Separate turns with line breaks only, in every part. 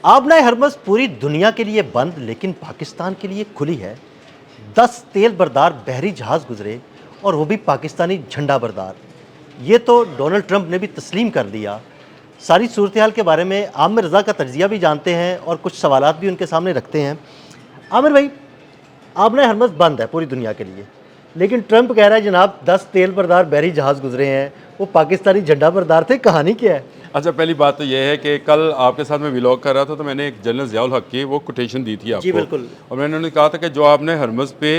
आबनाए हरमज़ पूरी दुनिया के लिए बंद लेकिन पाकिस्तान के लिए खुली है। 10 तेल बरदार बहरी जहाज़ गुजरे और वो भी पाकिस्तानी झंडा बरदार। ये तो डोनाल्ड ट्रंप ने भी तस्लीम कर लिया। सारी सूरत हाल के बारे में आमिर रज़ा का तज्ज़िया भी जानते हैं और कुछ सवालात भी उनके सामने रखते हैं। आमिर भाई, आबनाए हरमज़ बंद है पूरी दुनिया के लिए, लेकिन ट्रंप कह रहा है जनाब 10 तेल बरदार बहरी जहाज़ गुजरे हैं, वो पाकिस्तानी झंडा बरदार थे। कहानी क्या है?
अच्छा, पहली बात तो ये है कि कल आपके साथ मैं व्लॉग कर रहा था तो मैंने एक जनरल ज़ियाउल हक की वो कोटेशन दी थी
जी
आपको।
बिल्कुल।
और मैंने उन्हें कहा था कि जो आपने हरमज़ पे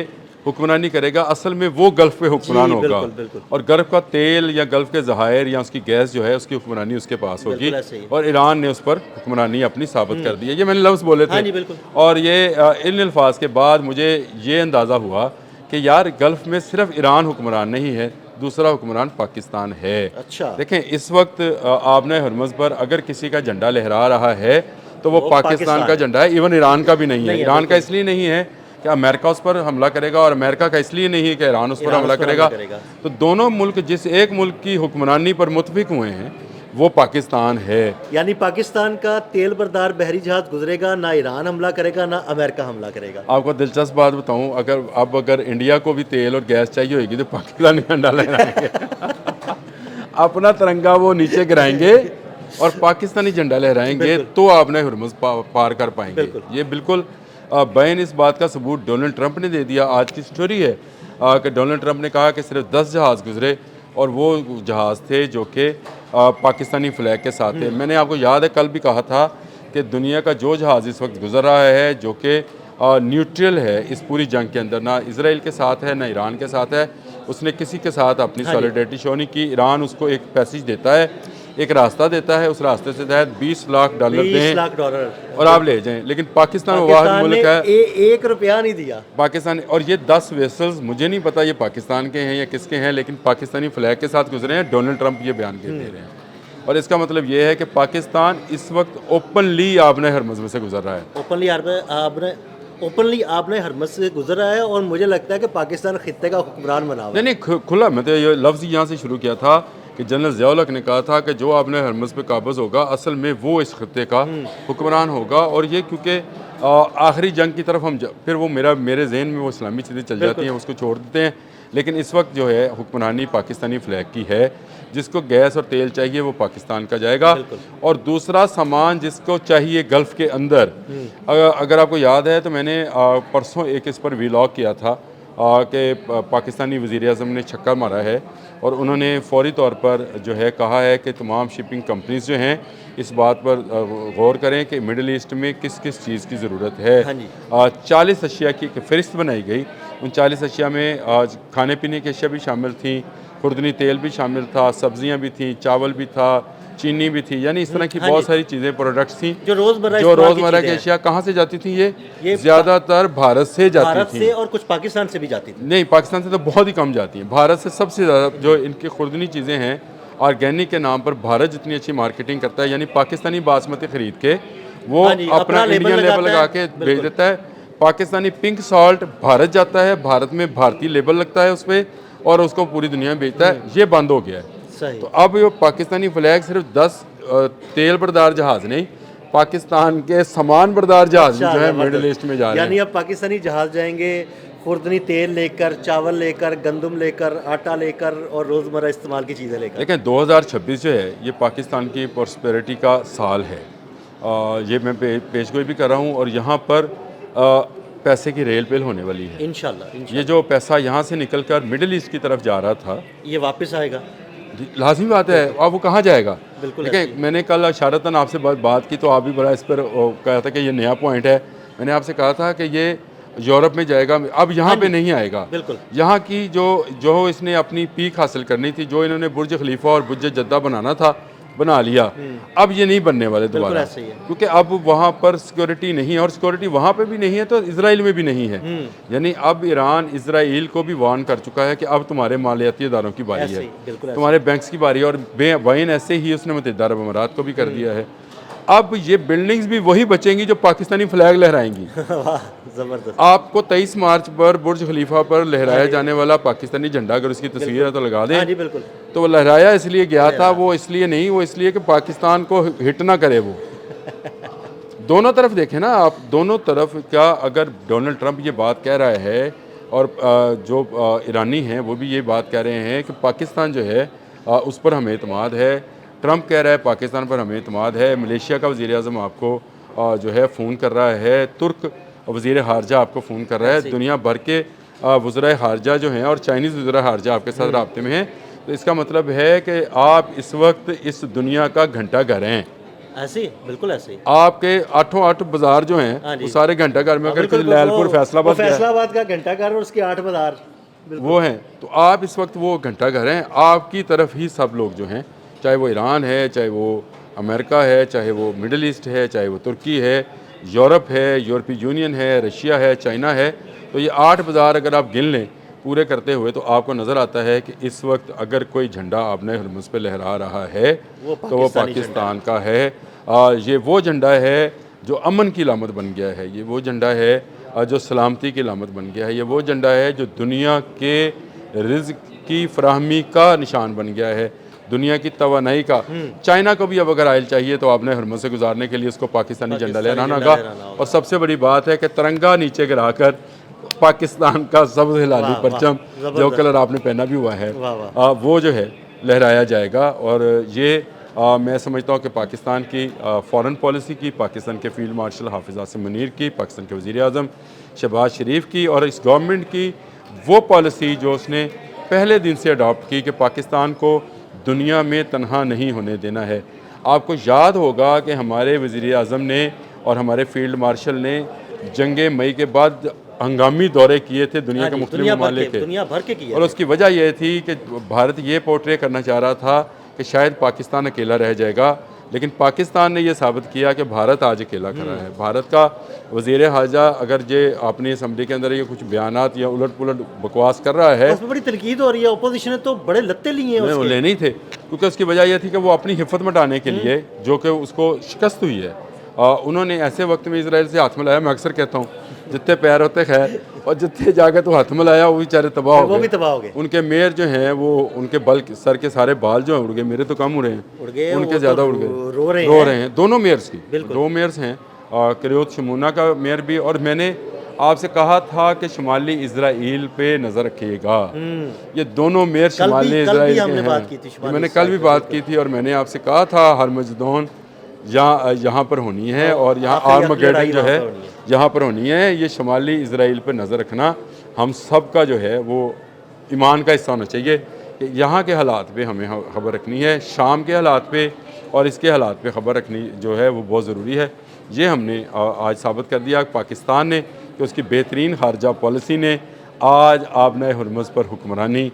हुक्मरानी करेगा असल में वो गल्फ़ पे हुक्मरान होगा।
बिल्कुल बिल्कुल
और गल्फ़ का तेल या गल्फ़ के ज़हायर या उसकी गैस जो है उसकी हुक्मरानी उसके पास होगी।
बिल्कुल ऐसे ही।
और ईरान ने उस पर हुक्मरानी अपनी साबित कर दी है। ये मैंने लफ्ज़ बोले
हाँ
थे।
जी बिल्कुल।
और ये इन अल्फाज के बाद मुझे ये अंदाज़ा हुआ कि यार गल्फ़ में सिर्फ ईरान हुक्मरान नहीं है, दूसरा हुक्मरान पाकिस्तान है।
अच्छा।
देखें, इस वक्त आबनाए हरमज़ पर अगर किसी का झंडा लहरा रहा है तो वो पाकिस्तान का
है।
झंडा है। इवन ईरान का भी नहीं है।
नहीं है,
ईरान का
बिल्कुल।
इसलिए नहीं है कि अमेरिका उस पर हमला करेगा और अमेरिका का इसलिए नहीं है कि ईरान उस पर
ईरान
हमला
उस पर
करेगा।
हमला करेगा।
तो दोनों मुल्क जिस एक मुल्क की हुक्मरानी पर मुतफिक हुए हैं वो पाकिस्तान है।
यानी पाकिस्तान का तेल बरदार बहरी जहाज गुजरेगा, ना ईरान हमला करेगा ना अमेरिका हमला करेगा।
आपको दिलचस्प बात बताऊं, अगर इंडिया को भी तेल और गैस चाहिए होगी तो पाकिस्तानी झंडा लहराएंगे। अपना तिरंगा वो नीचे गिराएंगे और पाकिस्तानी झंडा लहराएंगे तो आपने हरमज़ पार कर पाएंगे। ये बिल्कुल बैन इस बात का सबूत डोनाल्ड ट्रंप ने दे दिया। आज की स्टोरी है कि डोनाल्ड ट्रंप ने कहा कि सिर्फ 10 जहाज़ गुजरे और वो जहाज़ थे जो कि पाकिस्तानी फ्लैग के साथ थे। मैंने आपको याद है कल भी कहा था कि दुनिया का जो जहाज़ इस वक्त गुजर रहा है जो कि न्यूट्रल है इस पूरी जंग के अंदर, ना इसराइल के साथ है ना ईरान के साथ है, उसने किसी के साथ अपनी सॉलिडरिटी शो नहीं की। ईरान उसको एक पैसेज देता है, एक रास्ता देता है, उस रास्ते से तहत $20 लाख दें और आप ले जाएं। लेकिन पाकिस्तान वो वाहिद मुल्क है,
1 रुपया नहीं दिया
पाकिस्तान। और ये 10 वेसल्स मुझे नहीं पता ये पाकिस्तान के हैं या किसके हैं, लेकिन पाकिस्तानी फ्लैग के साथ गुजरे हैं। डोनाल्ड ट्रंप ये बयान दे रहे हैं और इसका मतलब ये है कि पाकिस्तान इस वक्त ओपनली आबनाए हरमज़ में से गुजर रहा है।
ओपनली आपने हरमज़ से गुजर रहा है और मुझे लगता है कि पाकिस्तान खित्ते का हुक्मरान बना हुआ है।
नहीं, खुला। मैं तो ये लफ्ज़ यहाँ से शुरू किया था कि जनरल ज़ियाउल हक ने कहा था कि जो आपने हरमज़ पे काबज़ होगा असल में वो इस खत्ते का हुक्मरान होगा। और ये क्योंकि आखिरी जंग की तरफ फिर वो मेरे जहन में वो इस्लामी चीज़ें चल जाती हैं, उसको छोड़ देते हैं। लेकिन इस वक्त जो है हुक्मरानी पाकिस्तानी फ्लैग की है। जिसको गैस और तेल चाहिए वो पाकिस्तान का जाएगा और दूसरा सामान जिसको चाहिए गल्फ़ के अंदर। अगर आपको याद है तो मैंने परसों एक इस पर व्लॉग किया था कि पाकिस्तानी वज़ीर-ए-आज़म ने छक्का मारा है और उन्होंने फौरी तौर पर जो है कहा है कि तमाम शिपिंग कंपनीज जो हैं इस बात पर गौर करें कि मिडल ईस्ट में किस किस चीज़ की ज़रूरत है। 40 अशिया की फ़हरिस्त बनाई गई। उन 40 अशिया में खाने पीने की अशिया भी शामिल थी, खुर्दनी तेल भी शामिल था, सब्जियां भी थी, चावल भी था, चीनी भी थी, यानी इस तरह की बहुत सारी चीज़ें प्रोडक्ट्स थी जो रोज़मर्रा की अशिया कहाँ से जाती थी। ये ज़्यादातर भारत से जाती थी
और कुछ पाकिस्तान से भी जाती थी।
नहीं, पाकिस्तान से तो बहुत ही कम जाती हैं। भारत से सबसे ज़्यादा जो इनकी खुर्दनी चीज़ें हैं ऑर्गेनिक के नाम पर भारत जितनी अच्छी मार्केटिंग करता है, यानी पाकिस्तानी बासमती ख़रीद के वो अपना इंडियन लेबल लगा के भेज देता है। पाकिस्तानी पिंक सॉल्ट भारत जाता है, भारत में भारतीय लेबल लगता है उस पर और उसको पूरी दुनिया में बेचता है। ये बंद हो गया है। तो अब ये पाकिस्तानी फ्लैग सिर्फ 10 तेल बरदार जहाज़ नहीं, पाकिस्तान के सामान बरदार जहाज़ जो है मिडल ईस्ट में जा रहे हैं।
यानी अब पाकिस्तानी जहाज़ जाएंगे खुर्दनी तेल लेकर, चावल लेकर, गंदम लेकर, आटा लेकर और रोज़मर्रा इस्तेमाल की चीज़ें लेकर।
लेकिन 2026 जो है ये पाकिस्तान की प्रॉस्पेरिटी का साल है। ये मैं पेशगोई भी कर रहा हूँ और यहाँ पर पैसे की रेल पेल होने वाली है
इंशाल्लाह।
ये जो पैसा यहाँ से निकल कर मिडल ईस्ट की तरफ जा रहा था
ये वापस आएगा।
लाजमी बात है। अब वो कहाँ जाएगा?
बिल्कुल।
देखिए, मैंने कल इशारतन आपसे बात की तो आप भी बड़ा इस पर कहा था कि ये नया पॉइंट है। मैंने आपसे कहा था कि ये यूरोप में जाएगा, अब यहाँ पे नहीं आएगा।
बिल्कुल।
यहाँ की जो इसने अपनी पीक हासिल करनी थी, जो इन्होंने बुर्ज खलीफा और बुर्ज जद्दा बनाना था बना लिया, अब ये नहीं बनने वाले दोबारा, क्योंकि अब वहाँ पर सिक्योरिटी नहीं है और सिक्योरिटी वहाँ पे भी नहीं है तो इसराइल में भी नहीं है। यानी अब ईरान इसराइल को भी वार्न कर चुका है कि अब तुम्हारे मालियाती इदारों की बारी है, तुम्हारे बैंक्स की बारी है। और बैन ऐसे ही उसने मुत्तहिदा अरब अमारात को भी कर दिया है। अब ये बिल्डिंग्स भी वही बचेंगी जो पाकिस्तानी फ्लैग लहराएंगी।
जबरदस्त।
आपको 23 मार्च पर बुर्ज खलीफा पर लहराया जाने वाला पाकिस्तानी झंडा अगर उसकी तस्वीर है तो लगा दें।
जी बिल्कुल।
तो वो लहराया इसलिए गया था, वो इसलिए नहीं, वो इसलिए कि पाकिस्तान को हिट ना करे वो दोनों तरफ देखें ना आप, दोनों तरफ का अगर डोनाल्ड ट्रंप ये बात कह रहा है और जो ईरानी हैं वो भी ये बात कह रहे हैं कि पाकिस्तान जो है उस पर हमें एतमाद है, ट्रंप कह रहा है पाकिस्तान पर हमें एतमाद है, मलेशिया का वज़ीर आज़म आपको जो है फ़ोन कर रहा है, तुर्क वज़ीर ख़ारजा आपको फ़ोन कर रहा है, दुनिया भर के वज़राए ख़ारजा जो हैं और चाइनीज़ वज़राए ख़ारजा आपके साथ रब्ते में हैं। तो इसका मतलब है कि आप इस वक्त इस दुनिया का घंटा घर हैं।
ऐसे ही, बिल्कुल ऐसे ही।
आपके आठों आठ बाजार जो
हाँ
हैं
जी।
वो सारे घंटा घर में, अगर
बिल्कुल,
कोई लैलपुर फैसलाबाद गया है,
फैसलाबाद का घंटा घर और उसके 8 बाजार
वो हैं, तो आप इस वक्त वो घंटा घर हैं। आपकी तरफ ही सब लोग जो हैं, चाहे वो ईरान है, चाहे वो अमेरिका है, चाहे वो मिडल ईस्ट है, चाहे वो तुर्की है, यूरोप है, यूरोपीय यूनियन है, रशिया है, चाइना है, तो ये 8 बाज़ार अगर आप गिन लें पूरे करते हुए तो आपको नज़र आता है कि इस वक्त अगर कोई झंडा आपने हरमुज़ पे लहरा रहा है तो वो पाकिस्तान का है। ये वो झंडा है जो अमन की लामत बन गया है, ये वो झंडा है जो सलामती की लामत बन गया है, ये वो झंडा है जो दुनिया के रिज़्क की फराहमी का निशान बन गया है, दुनिया की तवानाई का। चाइना को भी अब अगर आयल चाहिए तो आपने हरमुज़ से गुजारने के लिए उसको पाकिस्तानी झंडा लहराना होगा। और सबसे बड़ी बात है कि तिरंगा नीचे गिरा कर पाकिस्तान का सब्ज़ हिलाली परचम जो कलर आपने पहना भी हुआ है वो जो है लहराया जाएगा। और ये मैं समझता हूँ कि पाकिस्तान की फ़ॉरेन पॉलिसी की, पाकिस्तान के फील्ड मार्शल हाफिज़ आसिम मुनीर की, पाकिस्तान के वज़ीर आज़म शहबाज शरीफ की और इस गवर्नमेंट की वो पॉलिसी जो उसने पहले दिन से अडॉप्ट की कि पाकिस्तान को दुनिया में तनहा नहीं होने देना है। आपको याद होगा कि हमारे वज़ीर आज़म ने और हमारे फील्ड मार्शल ने जंग मई के बाद हंगामी दौरे किए थे दुनिया के मुख्तलिफ ममालिक के,
दुनिया भर के किए
और उसकी वजह यह थी कि भारत ये पोर्ट्रे करना चाह रहा था कि शायद पाकिस्तान अकेला रह जाएगा, लेकिन पाकिस्तान ने यह साबित किया कि भारत आज अकेला खड़ा है। भारत का वज़ीर ख़ारजा अगर ये अपनी असम्बली के अंदर ये कुछ बयानात या उलट पुलट बकवास कर रहा है,
उसमें बड़ी तनकीद हो रही है, अपोजिशन ने तो बड़े लत्ते लिए हैं उसके।
लेने ही थे, क्योंकि उसकी वजह यह थी कि वो अपनी हिफ़्फ़त मटाने के लिए जो कि उसको शिकस्त हुई है, उन्होंने ऐसे वक्त में इसराइल से हाथ मिलाया। मैं अक्सर कहता हूँ जितने पैर होते खैर, और जितने जाके तो हाथ मिलाया वो बेचारे तबाह हो गए,
वो भी तबाह हो गए।
उनके मेयर जो हैं वो उनके बल सर के सारे बाल जो हैं उड़ गए, मेरे तो कम उड़े हैं, उनके ज़्यादा उड़ गए, रो रहे हैं दोनों मेयर्स की, दो मेयर्स हैं करियोत शमूना का मेयर भी। और मैंने आपसे कहा था कि शुमाली इजराइल पे नज़र रखिएगा, ये दोनों मेयर शुमाली इजराइल के हैं। मैंने कल भी बात की थी और मैंने आपसे कहा था हरमजदोन यहाँ पर होनी है और यहाँ आर्मगेडन जो है यहाँ पर होनी है। ये शुमाली इजराइल पर नज़र रखना हम सब का जो है वो ईमान का हिस्सा होना चाहिए कि यहाँ के हालात पे हमें ख़बर रखनी है, शाम के हालात पे और इसके हालात पे ख़बर रखनी जो है वो बहुत ज़रूरी है। ये हमने आज साबित कर दिया पाकिस्तान ने कि उसकी बेहतरीन खारजा पॉलिसी ने आज आबनाए हरमुज़ पर हुक्मरानी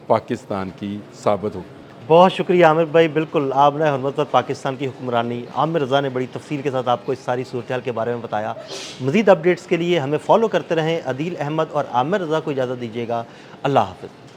पाकिस्तान की साबित हो।
बहुत शुक्रिया आमिर भाई। बिल्कुल आबनाए हरमुज़ पर पाकिस्तान की हुक्मरानी, आमिर रज़ा ने बड़ी तफसील के साथ आपको इस सारी सूरत हाल के बारे में बताया। मज़ीद अपडेट्स के लिए हमें फॉलो करते रहें। अदील अहमद और आमिर रज़ा को इजाज़त दीजिएगा। अल्लाह हाफ़िज़।